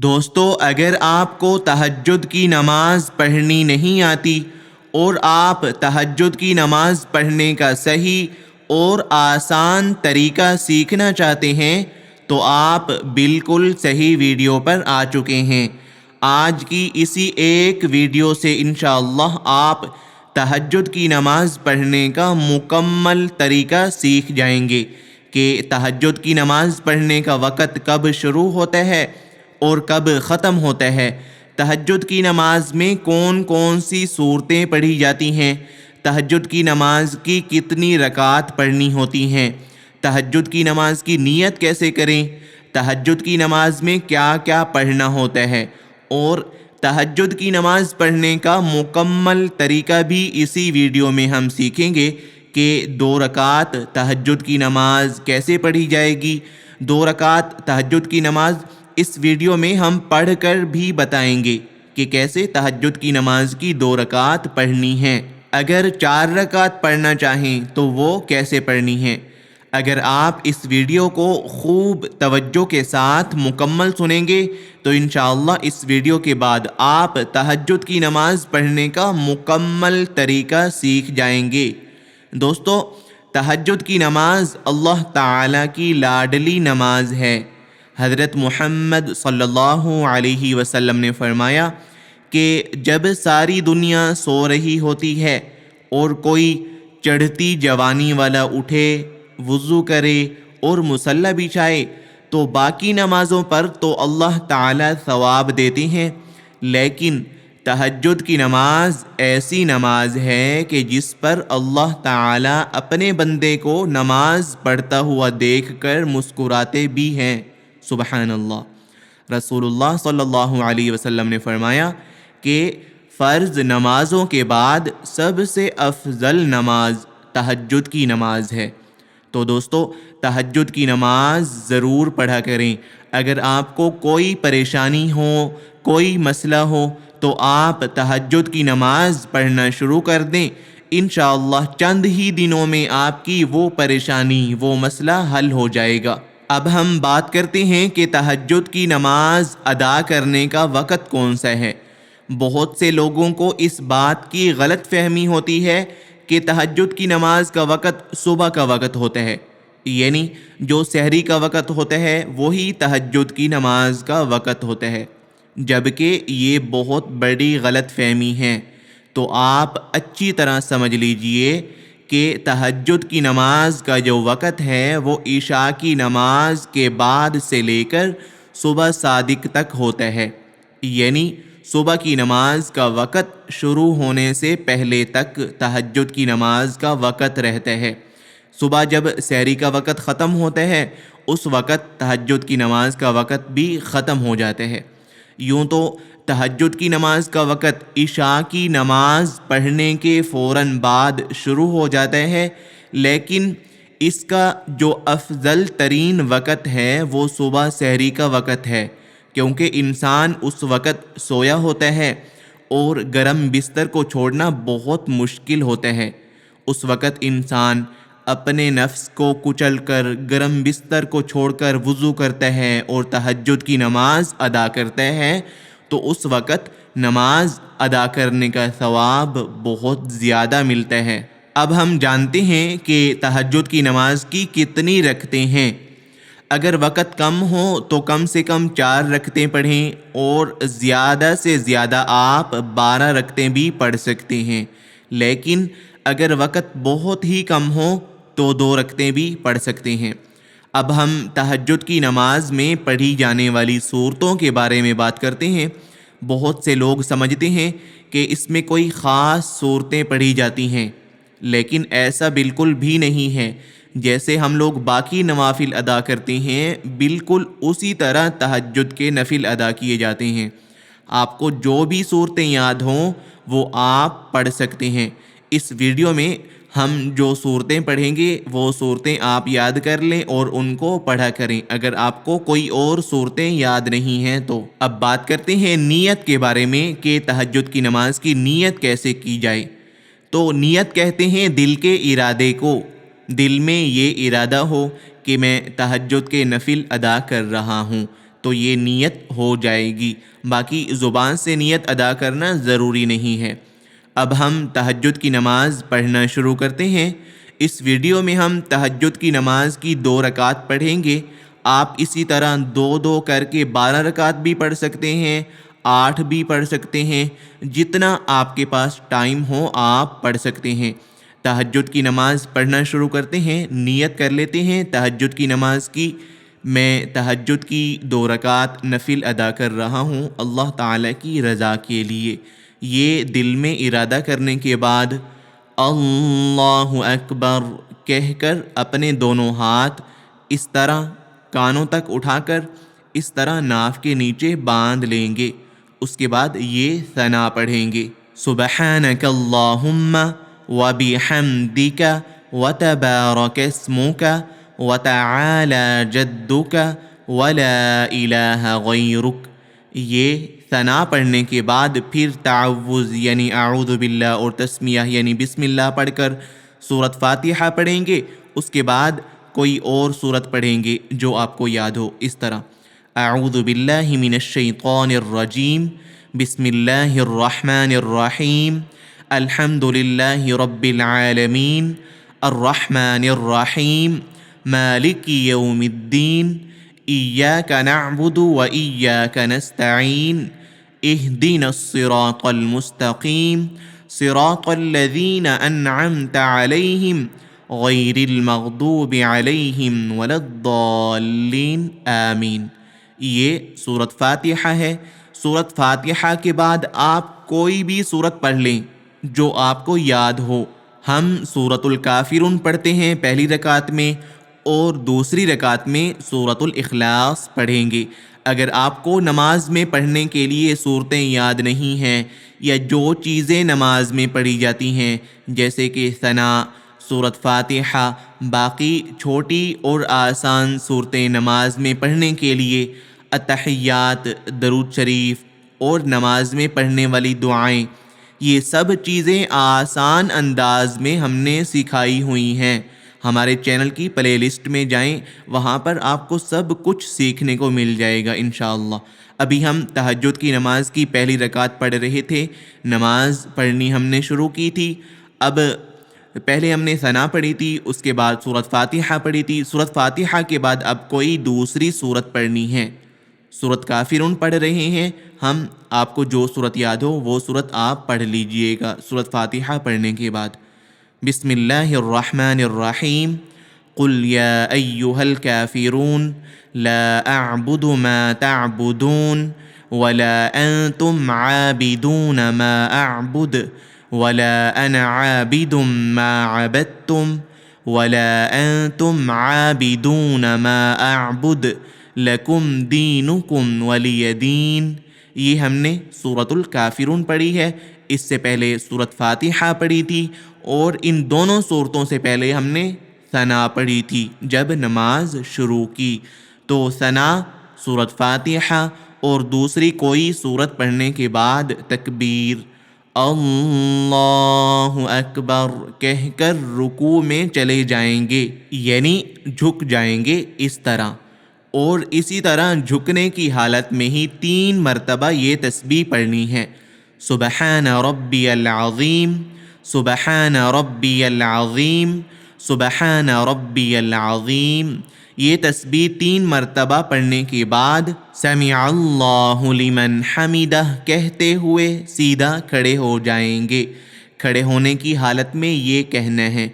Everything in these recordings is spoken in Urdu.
دوستو، اگر آپ کو تہجد کی نماز پڑھنی نہیں آتی اور آپ تہجد کی نماز پڑھنے کا صحیح اور آسان طریقہ سیکھنا چاہتے ہیں تو آپ بالکل صحیح ویڈیو پر آ چکے ہیں۔ آج کی اسی ایک ویڈیو سے انشاءاللہ آپ تہجد کی نماز پڑھنے کا مکمل طریقہ سیکھ جائیں گے کہ تہجد کی نماز پڑھنے کا وقت کب شروع ہوتا ہے اور کب ختم ہوتا ہے، تہجد کی نماز میں کون کون سی صورتیں پڑھی جاتی ہیں، تہجد کی نماز کی کتنی رکعات پڑھنی ہوتی ہیں، تہجد کی نماز کی نیت کیسے کریں، تہجد کی نماز میں کیا کیا پڑھنا ہوتا ہے، اور تہجد کی نماز پڑھنے کا مکمل طریقہ بھی اسی ویڈیو میں ہم سیکھیں گے کہ 2 رکعت تہجد کی نماز کیسے پڑھی جائے گی۔ 2 رکعت تہجد کی نماز اس ویڈیو میں ہم پڑھ کر بھی بتائیں گے کہ کیسے تہجد کی نماز کی 2 رکعت پڑھنی ہیں۔ اگر 4 رکعت پڑھنا چاہیں تو وہ کیسے پڑھنی ہیں۔ اگر آپ اس ویڈیو کو خوب توجہ کے ساتھ مکمل سنیں گے تو انشاءاللہ اس ویڈیو کے بعد آپ تہجد کی نماز پڑھنے کا مکمل طریقہ سیکھ جائیں گے۔ دوستو، تہجد کی نماز اللہ تعالیٰ کی لاڈلی نماز ہے۔ حضرت محمد صلی اللہ علیہ وسلم نے فرمایا کہ جب ساری دنیا سو رہی ہوتی ہے اور کوئی چڑھتی جوانی والا اٹھے، وضو کرے اور مصلی بچھائے تو باقی نمازوں پر تو اللہ تعالیٰ ثواب دیتے ہیں، لیکن تہجد کی نماز ایسی نماز ہے کہ جس پر اللہ تعالیٰ اپنے بندے کو نماز پڑھتا ہوا دیکھ کر مسکراتے بھی ہیں۔ سبحان اللہ۔ رسول اللہ صلی اللہ علیہ وسلم نے فرمایا کہ فرض نمازوں کے بعد سب سے افضل نماز تہجد کی نماز ہے۔ تو دوستو، تہجد کی نماز ضرور پڑھا کریں۔ اگر آپ کو کوئی پریشانی ہو، کوئی مسئلہ ہو تو آپ تہجد کی نماز پڑھنا شروع کر دیں، انشاءاللہ چند ہی دنوں میں آپ کی وہ پریشانی، وہ مسئلہ حل ہو جائے گا۔ اب ہم بات کرتے ہیں کہ تہجد کی نماز ادا کرنے کا وقت کون سا ہے۔ بہت سے لوگوں کو اس بات کی غلط فہمی ہوتی ہے کہ تہجد کی نماز کا وقت صبح کا وقت ہوتا ہے، یعنی جو سحری کا وقت ہوتا ہے وہی تہجد کی نماز کا وقت ہوتا ہے، جبکہ یہ بہت بڑی غلط فہمی ہے۔ تو آپ اچھی طرح سمجھ لیجئے کہ تہجد کی نماز کا جو وقت ہے وہ عشاء کی نماز کے بعد سے لے کر صبح صادق تک ہوتا ہے، یعنی صبح کی نماز کا وقت شروع ہونے سے پہلے تک تہجد کی نماز کا وقت رہتا ہے۔ صبح جب سحری کا وقت ختم ہوتا ہے اس وقت تہجد کی نماز کا وقت بھی ختم ہو جاتا ہے۔ یوں تو تہجد کی نماز کا وقت عشاء کی نماز پڑھنے کے فوراً بعد شروع ہو جاتا ہے، لیکن اس کا جو افضل ترین وقت ہے وہ صبح سحری کا وقت ہے، کیونکہ انسان اس وقت سویا ہوتا ہے اور گرم بستر کو چھوڑنا بہت مشکل ہوتا ہے۔ اس وقت انسان اپنے نفس کو کچل کر گرم بستر کو چھوڑ کر وضو کرتا ہے اور تہجد کی نماز ادا کرتا ہے، تو اس وقت نماز ادا کرنے کا ثواب بہت زیادہ ملتا ہے۔ اب ہم جانتے ہیں کہ تہجد کی نماز کی کتنی رکعتیں ہیں۔ اگر وقت کم ہو تو کم سے کم 4 رکعتیں پڑھیں، اور زیادہ سے زیادہ آپ 12 رکعتیں بھی پڑھ سکتے ہیں، لیکن اگر وقت بہت ہی کم ہو تو 2 رکعتیں بھی پڑھ سکتے ہیں۔ اب ہم تہجد کی نماز میں پڑھی جانے والی صورتوں کے بارے میں بات کرتے ہیں۔ بہت سے لوگ سمجھتے ہیں کہ اس میں کوئی خاص صورتیں پڑھی جاتی ہیں، لیکن ایسا بالکل بھی نہیں ہے۔ جیسے ہم لوگ باقی نوافل ادا کرتے ہیں، بالکل اسی طرح تہجد کے نفل ادا کیے جاتے ہیں۔ آپ کو جو بھی صورتیں یاد ہوں وہ آپ پڑھ سکتے ہیں۔ اس ویڈیو میں ہم جو صورتیں پڑھیں گے وہ صورتیں آپ یاد کر لیں اور ان کو پڑھا کریں، اگر آپ کو کوئی اور صورتیں یاد نہیں ہیں تو۔ اب بات کرتے ہیں نیت کے بارے میں کہ تہجد کی نماز کی نیت کیسے کی جائے۔ تو نیت کہتے ہیں دل کے ارادے کو۔ دل میں یہ ارادہ ہو کہ میں تہجد کے نفل ادا کر رہا ہوں، تو یہ نیت ہو جائے گی، باقی زبان سے نیت ادا کرنا ضروری نہیں ہے۔ اب ہم تہجد کی نماز پڑھنا شروع کرتے ہیں۔ اس ویڈیو میں ہم تہجد کی نماز کی 2 رکعت پڑھیں گے۔ آپ اسی طرح 2 کر کے 12 رکعت بھی پڑھ سکتے ہیں، 8 بھی پڑھ سکتے ہیں، جتنا آپ کے پاس ٹائم ہو آپ پڑھ سکتے ہیں۔ تہجد کی نماز پڑھنا شروع کرتے ہیں۔ نیت کر لیتے ہیں تہجد کی نماز کی۔ میں تہجد کی 2 رکعت نفل ادا کر رہا ہوں اللہ تعالیٰ کی رضا کے لیے۔ یہ دل میں ارادہ کرنے کے بعد اللہ اکبر کہہ کر اپنے دونوں ہاتھ اس طرح کانوں تک اٹھا کر اس طرح ناف کے نیچے باندھ لیں گے۔ اس کے بعد یہ ثنا پڑھیں گے، سبحانک اللہم وبحمدک وتبارک اسمک وتعالی جدک ولا الہ غیرک۔ یہ ثنا پڑھنے کے بعد پھر تعوذ یعنی اعوذ باللہ اور تسمیہ یعنی بسم اللہ پڑھ کر سورۃ فاتحہ پڑھیں گے۔ اس کے بعد کوئی اور سورت پڑھیں گے جو آپ کو یاد ہو، اس طرح اعوذ باللہ من الشیطان الرجیم، بسم اللہ الرحمن الرحیم، الحمد للہ رب العالمین، الرحمن الرحیم، مالک یوم الدین، ایاک نعبد و ایاک نستعین، اہدنا الصراط المستقیم، صراط الذین انعمت علیہم غیر المغضوب علیہم ولا الضالین، آمین۔ یہ سورۃ فاتحہ ہے۔ سورۃ فاتحہ کے بعد آپ کوئی بھی سورت پڑھ لیں جو آپ کو یاد ہو۔ ہم سورۃ الکافرون پڑھتے ہیں پہلی رکعت میں، اور دوسری رکعت میں سورۃ الاخلاص پڑھیں گے۔ اگر آپ کو نماز میں پڑھنے کے لیے صورتیں یاد نہیں ہیں، یا جو چیزیں نماز میں پڑھی جاتی ہیں جیسے کہ ثنا، سورۃ فاتحہ، باقی چھوٹی اور آسان صورتیں نماز میں پڑھنے کے لیے اتحیات، درود شریف اور نماز میں پڑھنے والی دعائیں، یہ سب چیزیں آسان انداز میں ہم نے سکھائی ہوئی ہیں۔ ہمارے چینل کی پلے لسٹ میں جائیں، وہاں پر آپ کو سب کچھ سیکھنے کو مل جائے گا انشاءاللہ۔ ابھی ہم تہجد کی نماز کی پہلی رکعت پڑھ رہے تھے، نماز پڑھنی ہم نے شروع کی تھی۔ اب پہلے ہم نے ثنا پڑھی تھی، اس کے بعد سورۃ فاتحہ پڑھی تھی۔ سورۃ فاتحہ کے بعد اب کوئی دوسری سورت پڑھنی ہے۔ سورۃ کافرون پڑھ رہے ہیں ہم، آپ کو جو سورت یاد ہو وہ سورت آپ پڑھ لیجئے گا سورۃ فاتحہ پڑھنے کے بعد۔ بسم اللہ الرحمن الرحیم، قل یا ایہا الکافرون لا اعبد ما تعبدون ولا انتم عابدون ما اعبد ولا انا عابد ما عبدتم ولا انتم عابدون ما اعبد لکم دینکم ولی دین۔ یہ ہم نے سورۃ الکافرون پڑھی ہے۔ اس سے پہلے سورۃ فاتحہ پڑھی تھی، اور ان دونوں سورتوں سے پہلے ہم نے ثنا پڑھی تھی جب نماز شروع کی۔ تو ثنا، سورۃ فاتحہ اور دوسری کوئی سورت پڑھنے کے بعد تکبیر اللہ اکبر کہہ کر رکوع میں چلے جائیں گے، یعنی جھک جائیں گے اس طرح، اور اسی طرح جھکنے کی حالت میں ہی 3 مرتبہ یہ تسبیح پڑھنی ہے، سبحان ربی العظیم، سبحان ربی العظیم، سبحان ربی العظیم۔ یہ تسبیح 3 مرتبہ پڑھنے کے بعد سمع اللہ لمن حمدہ کہتے ہوئے سیدھا کھڑے ہو جائیں گے۔ کھڑے ہونے کی حالت میں یہ کہنا ہے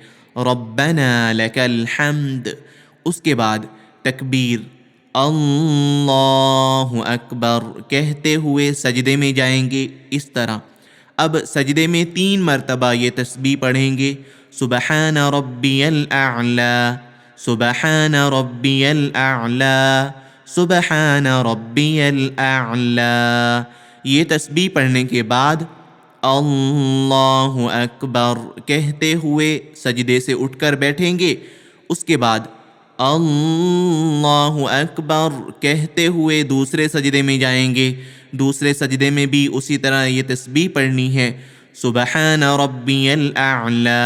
ربنا لک الحمد۔ اس کے بعد تکبیر اللہ اکبر کہتے ہوئے سجدے میں جائیں گے اس طرح۔ اب سجدے میں 3 مرتبہ یہ تسبیح پڑھیں گے، سبحان ربی الاعلی، سبحان ربی الاعلی، سبحان ربی الاعلی۔ یہ تسبیح پڑھنے کے بعد اللہ اکبر کہتے ہوئے سجدے سے اٹھ کر بیٹھیں گے۔ اس کے بعد اللہ اکبر کہتے ہوئے دوسرے سجدے میں جائیں گے۔ دوسرے سجدے میں بھی اسی طرح یہ تسبیح پڑھنی ہے، سبحان ربی الاعلی،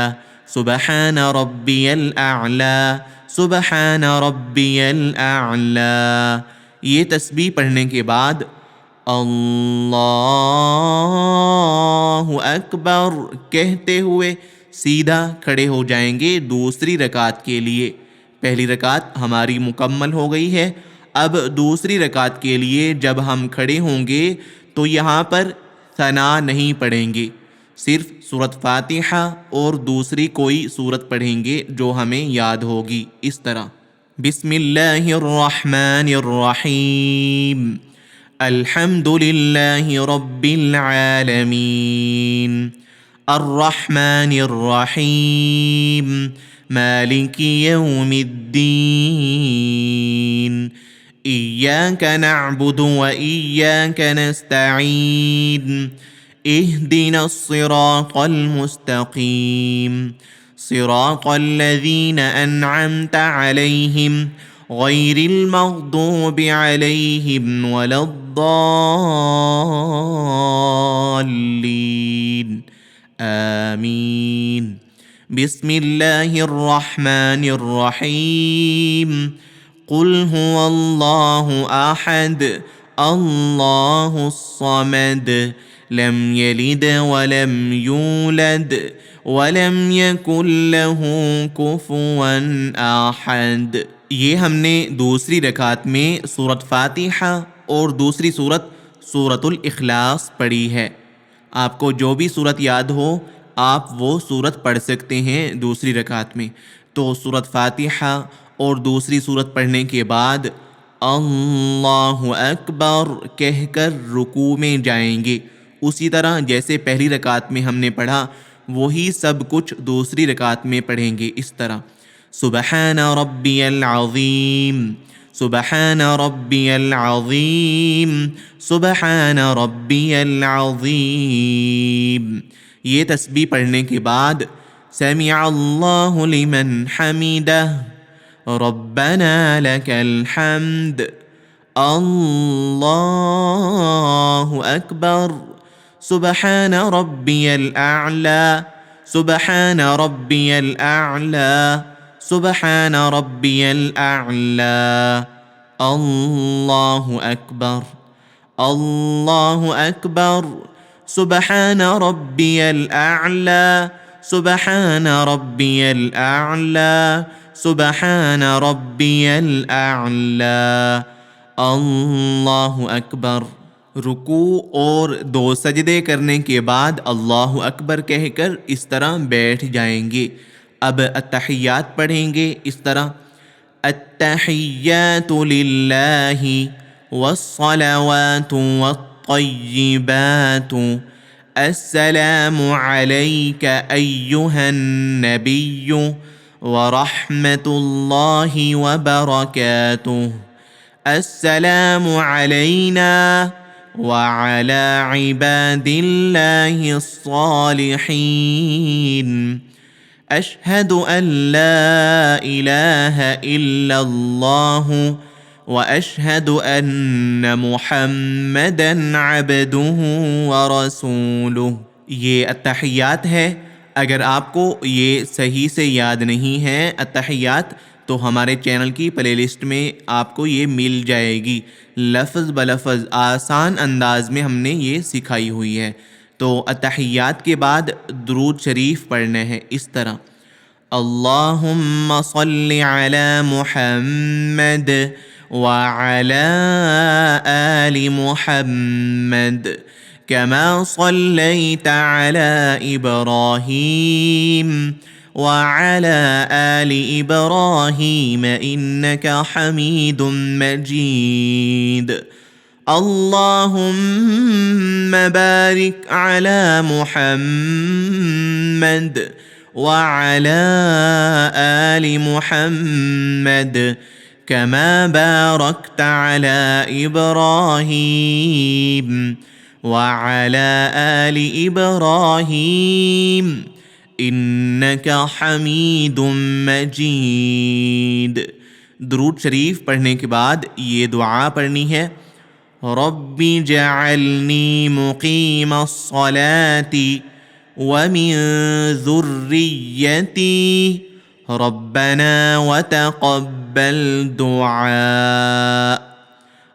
سبحان ربی الاعلی، سبحان ربی الاعلی۔ یہ تسبیح پڑھنے کے بعد اللہ اکبر کہتے ہوئے سیدھا کھڑے ہو جائیں گے دوسری رکعت کے لیے۔ پہلی رکعت ہماری مکمل ہو گئی ہے، اب دوسری رکعت کے لیے جب ہم کھڑے ہوں گے تو یہاں پر ثنا نہیں پڑھیں گے، صرف سورۃ فاتحہ اور دوسری کوئی سورت پڑھیں گے جو ہمیں یاد ہوگی، اس طرح بسم اللہ الرحمن الرحیم الحمد للہ رب العالمین الرحمن الرحیم مالک یوم الدین ایاک نعبد و ایاک نستعین اہدنا الصراط المستقیم صراط الذین انعمت علیہم غیر المغضوب علیہم ولا الضالین آمین۔ بسم اللہ الرحمن الرحیم قل هو اللہ احد اللہ الصمد لم یلد ولم یولد ولم یکن لہ کفوا احد۔ یہ ہم نے دوسری رکعت میں سورۃ فاتحہ اور دوسری سورت سورۃ الاخلاص پڑھی ہے۔ آپ کو جو بھی سورت یاد ہو آپ وہ سورت پڑھ سکتے ہیں دوسری رکعت میں۔ تو سورۃ فاتحہ اور دوسری سورت پڑھنے کے بعد اللہ اکبر کہہ کر رکوع میں جائیں گے، اسی طرح جیسے پہلی رکعت میں ہم نے پڑھا وہی سب کچھ دوسری رکعت میں پڑھیں گے، اس طرح سبحان ربی العظیم سبحان ربی العظیم سبحان ربی العظیم۔ یہ تسبیح پڑھنے کے بعد سمع اللہ لمن حمدہ ربنا لک الحمد اللہ اکبر سبحان ربی الاعلی سبحان ربی الاعلی سبحان ربی الاعلی اللہ اکبر سبحان ربی الاعلی سبحان ربی الاعلی سبحان ربی الاعلی اللہ اکبر۔ رکوع اور 2 سجدے کرنے کے بعد اللہ اکبر کہہ کر اس طرح بیٹھ جائیں گے۔ اب التحیات پڑھیں گے اس طرح التحیات للہ والصلوات والطیبات السلام علیک ایہا النبی ورحمۃ اللہ وبرکاتہ السلام علینا وعلى عباد الله الصالحين أشهد أن لا إله إلا الله وأشهد أن محمدا عبده ورسوله۔ یہ التحیات ہے۔ اگر آپ کو یہ صحیح سے یاد نہیں ہے التحیات تو ہمارے چینل کی پلے لسٹ میں آپ کو یہ مل جائے گی، لفظ بلفظ آسان انداز میں ہم نے یہ سکھائی ہوئی ہے۔ تو التحیات کے بعد درود شریف پڑھنا ہے اس طرح اللہم صل علی محمد وعلی آل محمد کما صلیت علی ابراہیم وعلى آل إبراهيم إنك حميد مجيد اللهم بارك على محمد وعلى آل محمد كما باركت على إبراهيم وعلى آل إبراهيم انک حمید مجید۔ درود شریف پڑھنے کے بعد یہ دعا پڑھنی ہے رب جعلنی مقیم الصلاة ومن ذریتی ربنا وتقبل دعاء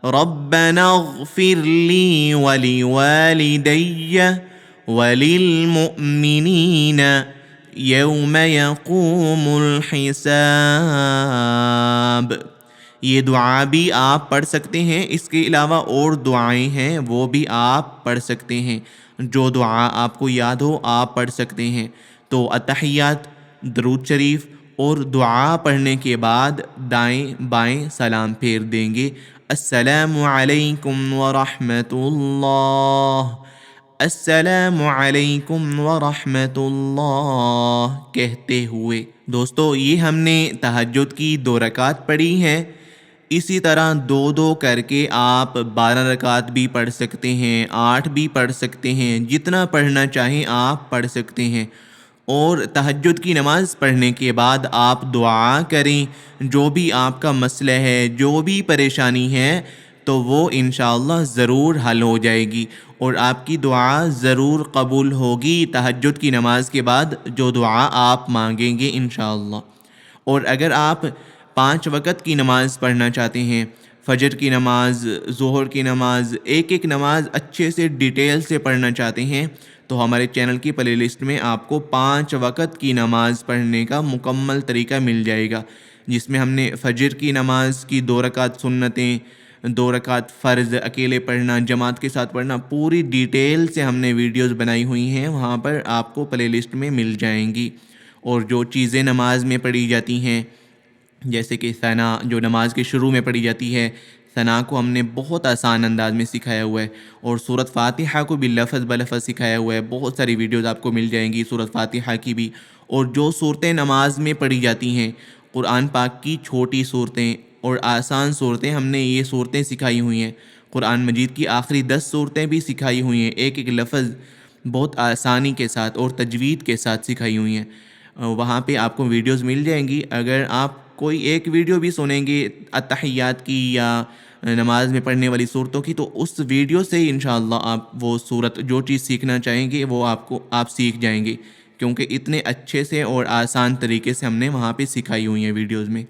ربنا اغفر لی ولوالدی وللمؤمنین یوم یقوم الحساب۔ یہ دعا بھی آپ پڑھ سکتے ہیں، اس کے علاوہ اور دعائیں ہیں وہ بھی آپ پڑھ سکتے ہیں، جو دعا آپ کو یاد ہو آپ پڑھ سکتے ہیں۔ تو اتحیات، درود شریف اور دعا پڑھنے کے بعد دائیں بائیں سلام پھیر دیں گے۔ السلام علیکم ورحمۃ اللہ، السلام علیکم ورحمۃ اللہ کہتے ہوئے۔ دوستو یہ ہم نے تہجد کی 2 رکعت پڑھی ہیں، اسی طرح 2 کر کے آپ 12 رکعت بھی پڑھ سکتے ہیں، 8 بھی پڑھ سکتے ہیں، جتنا پڑھنا چاہیں آپ پڑھ سکتے ہیں۔ اور تہجد کی نماز پڑھنے کے بعد آپ دعا کریں، جو بھی آپ کا مسئلہ ہے، جو بھی پریشانی ہے، تو وہ انشاءاللہ ضرور حل ہو جائے گی اور آپ کی دعا ضرور قبول ہوگی تہجد کی نماز کے بعد جو دعا آپ مانگیں گے انشاءاللہ۔ اور اگر آپ 5 وقت کی نماز پڑھنا چاہتے ہیں، فجر کی نماز، ظہر کی نماز، ایک نماز اچھے سے ڈیٹیل سے پڑھنا چاہتے ہیں، تو ہمارے چینل کی پلے لسٹ میں آپ کو 5 وقت کی نماز پڑھنے کا مکمل طریقہ مل جائے گا، جس میں ہم نے فجر کی نماز کی 2 رکعت سنتیں، 2 رکعت فرض اکیلے پڑھنا، جماعت کے ساتھ پڑھنا، پوری ڈیٹیل سے ہم نے ویڈیوز بنائی ہوئی ہیں، وہاں پر آپ کو پلے لسٹ میں مل جائیں گی۔ اور جو چیزیں نماز میں پڑھی جاتی ہیں، جیسے کہ ثنا جو نماز کے شروع میں پڑھی جاتی ہے، ثنا کو ہم نے بہت آسان انداز میں سکھایا ہوا ہے، اور سورۃ فاتحہ کو بھی لفظ بلفظ سکھایا ہوا ہے۔ بہت ساری ویڈیوز آپ کو مل جائیں گی سورۃ فاتحہ کی بھی۔ اور جو صورتیں نماز میں پڑھی جاتی ہیں، قرآن پاک کی چھوٹی صورتیں اور آسان صورتیں، ہم نے یہ صورتیں سکھائی ہوئی ہیں۔ قرآن مجید کی آخری 10 صورتیں بھی سکھائی ہوئی ہیں، ایک لفظ بہت آسانی کے ساتھ اور تجوید کے ساتھ سکھائی ہوئی ہیں۔ وہاں پہ آپ کو ویڈیوز مل جائیں گی۔ اگر آپ کوئی ایک ویڈیو بھی سنیں گے اتحیات کی یا نماز میں پڑھنے والی صورتوں کی، تو اس ویڈیو سے ہی انشاءاللہ آپ وہ صورت جو چیز سیکھنا چاہیں گے وہ آپ سیکھ جائیں گے، کیونکہ اتنے اچھے سے اور آسان طریقے سے ہم نے وہاں پہ سکھائی ہوئی ہیں ویڈیوز میں۔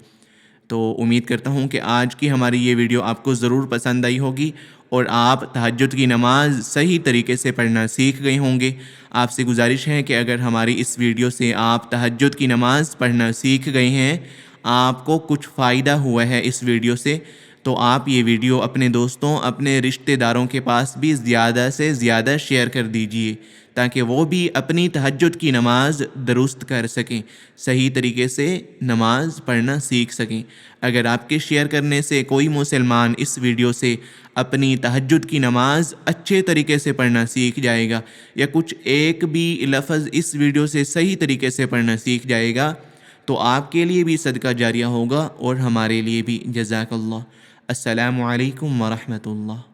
تو امید کرتا ہوں کہ آج کی ہماری یہ ویڈیو آپ کو ضرور پسند آئی ہوگی اور آپ تہجد کی نماز صحیح طریقے سے پڑھنا سیکھ گئے ہوں گے۔ آپ سے گزارش ہے کہ اگر ہماری اس ویڈیو سے آپ تہجد کی نماز پڑھنا سیکھ گئے ہیں، آپ کو کچھ فائدہ ہوا ہے اس ویڈیو سے، تو آپ یہ ویڈیو اپنے دوستوں، اپنے رشتہ داروں کے پاس بھی زیادہ سے زیادہ شیئر کر دیجئے، تاکہ وہ بھی اپنی تہجد کی نماز درست کر سکیں، صحیح طریقے سے نماز پڑھنا سیکھ سکیں۔ اگر آپ کے شیئر کرنے سے کوئی مسلمان اس ویڈیو سے اپنی تہجد کی نماز اچھے طریقے سے پڑھنا سیکھ جائے گا، یا کچھ ایک بھی لفظ اس ویڈیو سے صحیح طریقے سے پڑھنا سیکھ جائے گا، تو آپ کے لیے بھی صدقہ جاریہ ہوگا اور ہمارے لیے بھی۔ جزاک اللہ۔ السلام علیکم ورحمۃ اللہ۔